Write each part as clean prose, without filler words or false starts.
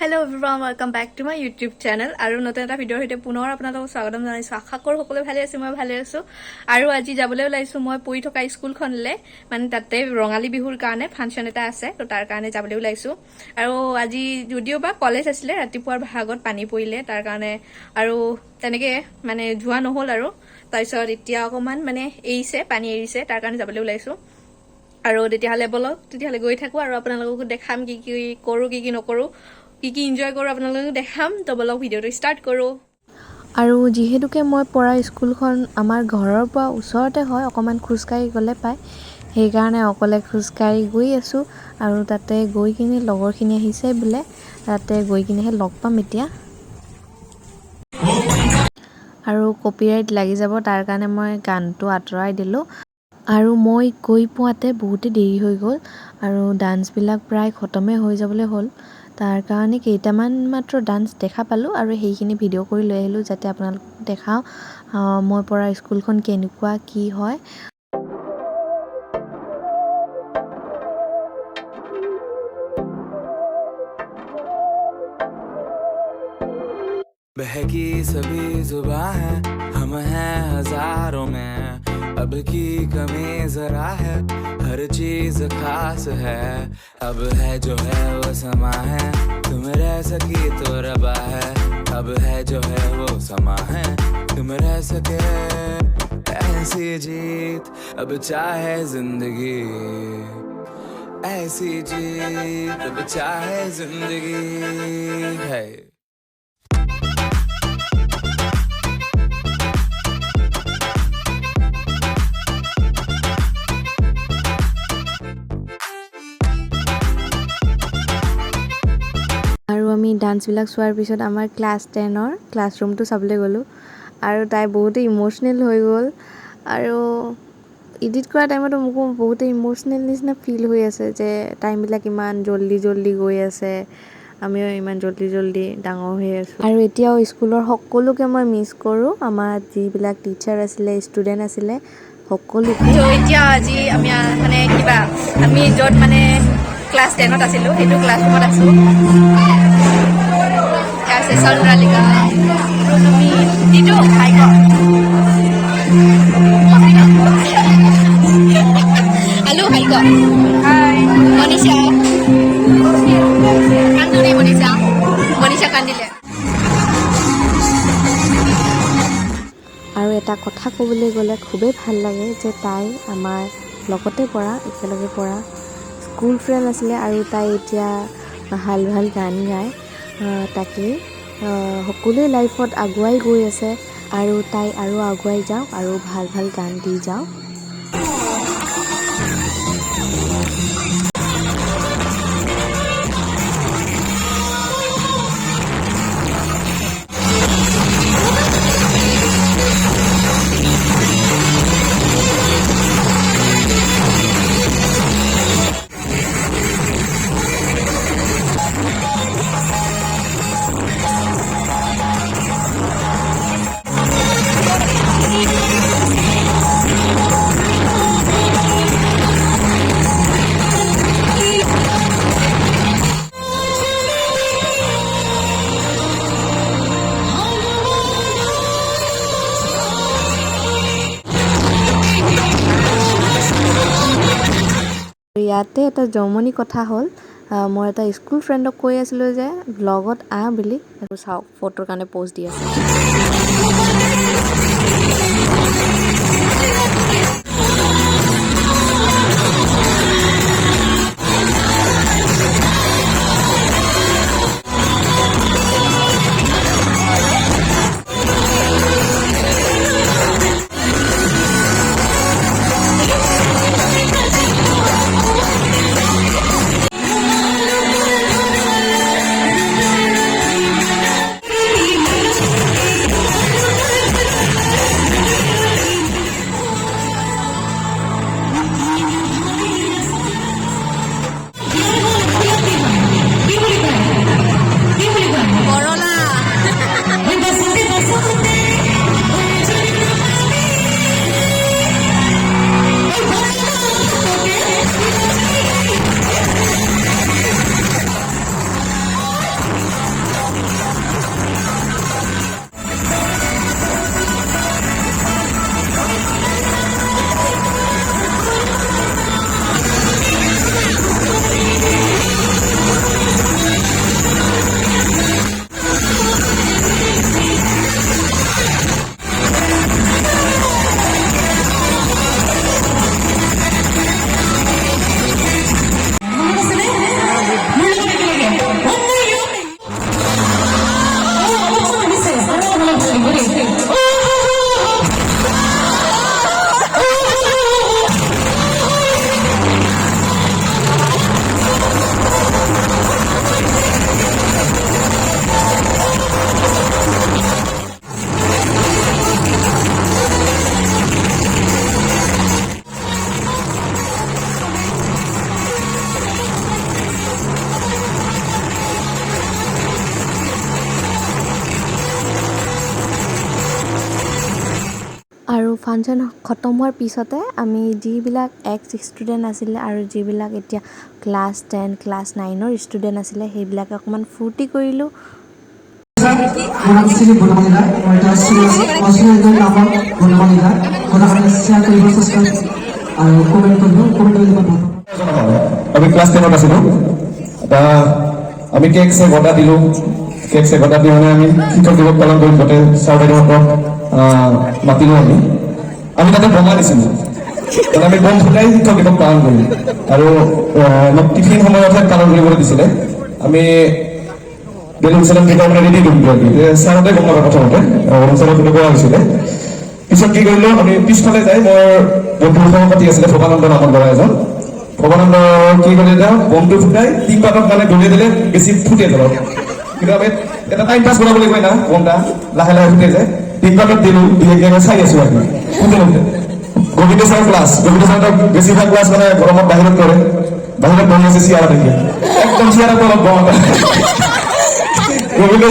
Hello everyone, welcome back to my YouTube channel. আৰু নতুন এটা ভিডিঅ'ৰ সৈতে পুনৰ আপোনালোকক স্বাগতম জনাইছো। আশা কৰোঁ সকলোৱে ভালে আছে, মই ভালে আছো। আৰু আজি যাবলৈ ওলাইছো মই পঢ়ি থকা স্কুলখনলে, মানে তাতে ৰঙালী বিহুৰ কাৰণে ফাংচন এটা আছে, তো তাৰ কাৰণে যাবলৈ ওলাইছো। আৰু আজি যদিও বা কলেজ আছিলে, ৰাতিপুৱাৰ ভাগত পানী পৰিলে, তাৰ কাৰণে আৰু তেনেকে মানে যোৱা নহল আৰু তাৰপিছত এতিয়া অকমান মানে পানী এৰিছে, তাৰ কাৰণে যাবলৈ ওলাইছো। আৰু তেতিয়াহ'লে বলক তেতিয়াহ'লে গৈ থাকো আৰু আপোনালোকক দেখাম কি কি কৰো কি কি নকৰো, কি এনজয় কৰো আপোনালোকক দেখাম। তো বলক ভিডিঅ'টো ষ্টাৰ্ট কৰো। আৰু যিহেতুকে মই পঢ়া স্কুলখন আমাৰ ঘৰৰ পৰা ওচৰতে হয়, অকণমান খোজকাঢ়ি গ'লে পায়, সেইকাৰণে অকলে খোজকাঢ়ি গৈ আছোঁ। আৰু তাতে গৈ কিনে লগৰখিনি আহিছে বোলে, তাতে গৈ কিনেহে লগ পাম এতিয়া। আৰু কপিৰাইট লাগি যাব, তাৰ কাৰণে মই গানটো আঁতৰাই দিলোঁ। আৰু মই গৈ পোৱাতে বহুতে দেৰি হৈ গ'ল, আৰু ডান্সবিলাক প্ৰায় খতমেই হৈ যাবলৈ হ'ল। তাৰ কাৰণে কেইটামান মাত্ৰ ডান্স দেখা পালোঁ, আৰু সেইখিনি ভিডিঅ' কৰি লৈ আহিলোঁ যাতে আপোনালোকক দেখাওঁ মই পঢ়া স্কুলখন কেনেকুৱা কি হয়। बहकी सभी जुबां है, हम हैं हजारों में, अब की कमी जरा है, हर चीज खास है, अब है जो है वो समा है, तुम रह सकी तो रबा है, अब है जो है वो समा है, तुम रह सके ऐसी जीत, अब चाहे जिंदगी ऐसी जीत, अब चाहे जिंदगी है। আৰু আমি ডান্সবিলাক চোৱাৰ পিছত আমাৰ ক্লাছ 10ৰ ক্লাছৰুমটো চাবলৈ গ'লোঁ, আৰু তাই বহুতে ইম'চনেল হৈ গ'ল। আৰু এডিট কৰা টাইমতো মোকো বহুতে ইম'চনেল নিচিনা ফিল হৈ আছে যে টাইমবিলাক ইমান জল্দি গৈ আছে, আমিও ইমান জল্দি ডাঙৰ হৈ আছোঁ। আৰু এতিয়াও স্কুলৰ সকলোকে মই মিছ কৰোঁ, আমাৰ যিবিলাক টিচাৰ আছিলে, ষ্টুডেণ্ট আছিলে, সকলোকে। তো এতিয়া আজি আমি য'ত মানে ক্লাছ 10ত আছিলোঁ, সেইটো ক্লাছৰুমত আছোঁ। আছে চন্দ্ৰালিকা, প্ৰণমী, দিদু, ভাগ্য, আলু, ভাগ্য, হাই, মনীষা, কান্দুৰি, মনীষা কান্দিলে। আৰু এটা কথা ক'বলৈ গ'লে খুবেই ভাল লাগে যে তাই আমাৰ লগতে পঢ়া, একেলগে পঢ়া স্কুল ফ্ৰেণ্ড আছিলে, আৰু তাই এতিয়া ভাল গান গায়। তাকেই সকলোৱে লাইফত আগুৱাই গৈ আছে, আৰু তাই আৰু আগুৱাই যাওক আৰু ভাল গান দি যাওক। ইয়াতে এটা জমনি কথা হ'ল, মই এটা স্কুল ফ্ৰেণ্ডক কৈ আছিলোঁ যে ব্লগত বুলি, আৰু চাওক ফটোৰ কাৰণে প'ষ্ট দি আছে। ফাংচন খতম হোৱাৰ পিছতে আমি যিবিলাক এক্স ষ্টুডেণ্ট আছিলে আৰু যিবিলাক এতিয়া ক্লাছ 10 ক্লাছ 9ৰ ষ্টুডেণ্ট আছিলে সেইবিলাকে অকণমান ফূৰ্তি কৰিলোঁ। আমি ক্লাছ 10ত আছিলোঁ। আমি কেক চেক অৰ্ডাৰ দিলোঁ। কেক চেক অৰ্ডাৰ দি মানে আমি শিক্ষক দিৱস পালন কৰিম গোটেই ছাৰ বাইদেউহঁতক মাতিলোঁ। আমি তাতে বোমা দিছিলোঁ। আমি বম ফুটাই শিক্ষক দিৱস পালন কৰিম আৰু আমাক টিফিন সময়তহে পালন কৰিবলৈ দিছিলে। আমি বেলুন চেলুন কেইটা মানে ৰেডি দিম ছাৰহঁতে গম নাপায় প্ৰথমতে অনুষ্ঠানত তেনেকুৱা হৈছিলে। পিছত কি কৰিলোঁ আমি পিছফালে যাই মোৰ বন্ধুৰ সহপাঠী আছিলে ভৱানন্দ নামৰ ল'ৰা এজন। ভৱানন্দ কি কৰিলে যাওঁ বমটো ফুটাই টিংপাতত মানে দলিয়াই দিলে বেছি ফুটে ধৰক। কিন্তু আমি এটা টাইম পাছ কৰাবলৈ কয় না বমটা লাহে লাহে ফুটে যায় টিংপাতত দিলোঁ দিয়ে চাই আছোঁ আমি ফুটে নুঠে। গোবিন্দ ছাৰ ক্লাছ গোবিন্দ ছাৰহঁতক বেছিভাগ ক্লাছ মানে গৰমত বাহিৰত কৰে। বাহিৰত বহি আছে চিয়াৰত দেখি একদম চিয়াৰত অলপ বম গোবিন্দ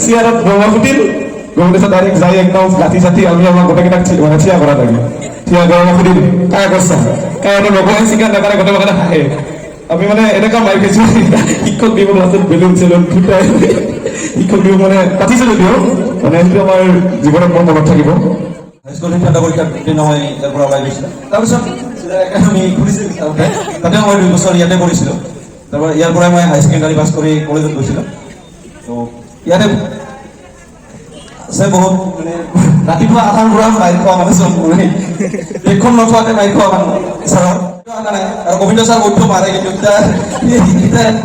চিয়াৰত বমা ফুটিল। গোবিন্দ ছাৰ ডাইৰেক্ট যাই একদম লাঠি চাঠি আমি আমাক গোটেইকেইটাক মানে থিয়া কৰা লাগে। থিয়া গৰমা ফুটিল কাই কৰিছা কাই এনে নকয় চিকাৰ নাপাৰে গোটেই মানে হাঁহে। আমি মানে এনেকুৱা মাৰি খাইছোঁ শিক্ষক দিৱস লাষ্টত বেলুন চেলুন ফুটাই শিক্ষক দিৱস মানে পাতিছোঁ যদিও মানে সেইটো আমাৰ জীৱনত বৰ মনত থাকিব। হাইস্কুল শিক্ষা পৰীক্ষাত উত্তীৰ্ণ হৈ ইয়াৰ পৰা ওলাই গৈছিলোঁ। তাৰপিছত আমি খুলিছিলোঁ তাতে মই 2 বছৰ ইয়াতে কৰিছিলোঁ। তাৰপৰা ইয়াৰ পৰাই মই হাই ছেকেণ্ডাৰী পাছ কৰি কলেজত গৈছিলোঁ। তো ইয়াতে আছে বহুত মানে ৰাতিপুৱা আহাৰ পৰা মাইক খোৱা মানুহ চব দেশখন নোখোৱাতে মাইক খোৱা মানুহ ছাৰৰ আৰু গোবিন্দ ছাৰ বৈঠো মাৰে কিন্তু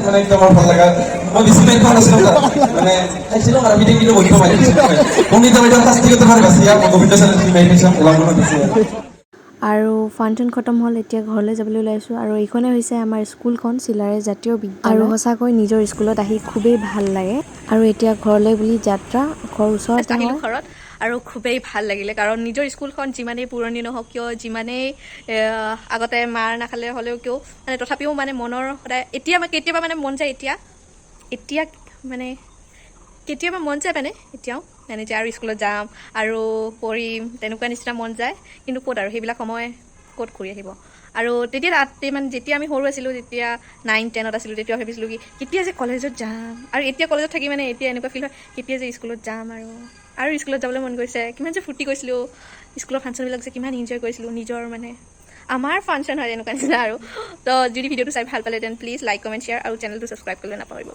মানে একদম ভাল লগা। মই বেছি মাইক খোৱা নাছিলোঁ মানে খাইছিলোঁ আৰু বিধি কিন্তু বৈঠো মাৰি পণ্ডিত বাইদেউৰ শাস্তিগত ভাৱে বাছি গোবিন্দ ছাৰ মাৰি খাইছোঁ এলামত দিছে। আৰু ফাংচন খতম হ'ল এতিয়া ঘৰলৈ যাবলৈ ওলাইছোঁ আৰু এইখনে হৈছে আমাৰ স্কুলখন চিলাৰায় জাতীয় বিদ্যালয়। আৰু সঁচাকৈ নিজৰ স্কুলত আহি খুবেই ভাল লাগে। আৰু এতিয়া ঘৰলৈ বুলি যাত্ৰা ঘৰ ওচৰত আহিলোঁ ঘৰত আৰু খুবেই ভাল লাগিলে কাৰণ নিজৰ স্কুলখন যিমানেই পুৰণি নহওক কিয় যিমানেই আগতে মাৰ নাখালে হ'লেও কিয় মানে তথাপিও মানে মনৰ সদায় এতিয়া কেতিয়াবা মানে মন যায় এতিয়া মানে কেতিয়াবা মন যায় মানে এতিয়াও মানে যে আৰু স্কুলত যাম আৰু পঢ়িম তেনেকুৱা নিচিনা মন যায়। কিন্তু ক'ত আৰু সেইবিলাক সময় ক'ত ঘূৰি আহিব। আৰু তেতিয়া মানে যেতিয়া আমি সৰু আছিলোঁ যেতিয়া 9, 10ত আছিলোঁ তেতিয়া ভাবিছিলোঁ কি কেতিয়া যে কলেজত যাম আৰু এতিয়া কলেজত থাকি মানে এতিয়া এনেকুৱা ফিল হয় কেতিয়া যে স্কুলত যাম আৰু স্কুলত যাবলৈ মন গৈছে। কিমান যে ফূৰ্তি কৰিছিলোঁ স্কুলৰ ফাংচনবিলাক যে কিমান এনজয় কৰিছিলোঁ নিজৰ মানে আমাৰ ফাংচন হয় এনেকুৱা নিচিনা আৰু। তো যদি ভিডিঅ'টো চাই ভাল পালে then please like comment share আৰু চেনেলটো ছাবস্ক্ৰাইব কৰিবলৈ নাপাহৰিব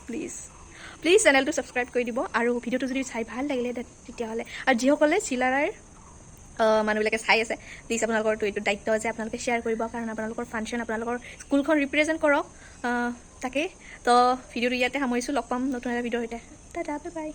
প্লিজ চেনেলটো ছাবস্ক্ৰাইব কৰি দিব। আৰু ভিডিঅ'টো যদি চাই ভাল লাগিলে তেতিয়াহ'লে আৰু যিসকলে চিলাৰায়ৰ মানুহবিলাকে চাই আছে প্লিজ আপোনালোকৰতো এইটো দায়িত্ব যে আপোনালোকে শ্বেয়াৰ কৰিব কাৰণ আপোনালোকৰ ফাংচন আপোনালোকৰ স্কুলখন ৰিপ্ৰেজেণ্ট কৰক তাকে। তো ভিডিঅ'টো ইয়াতে সামৰিছোঁ। লগ পাম নতুন এটা ভিডিঅ'ৰ সৈতে। Tata bye bye.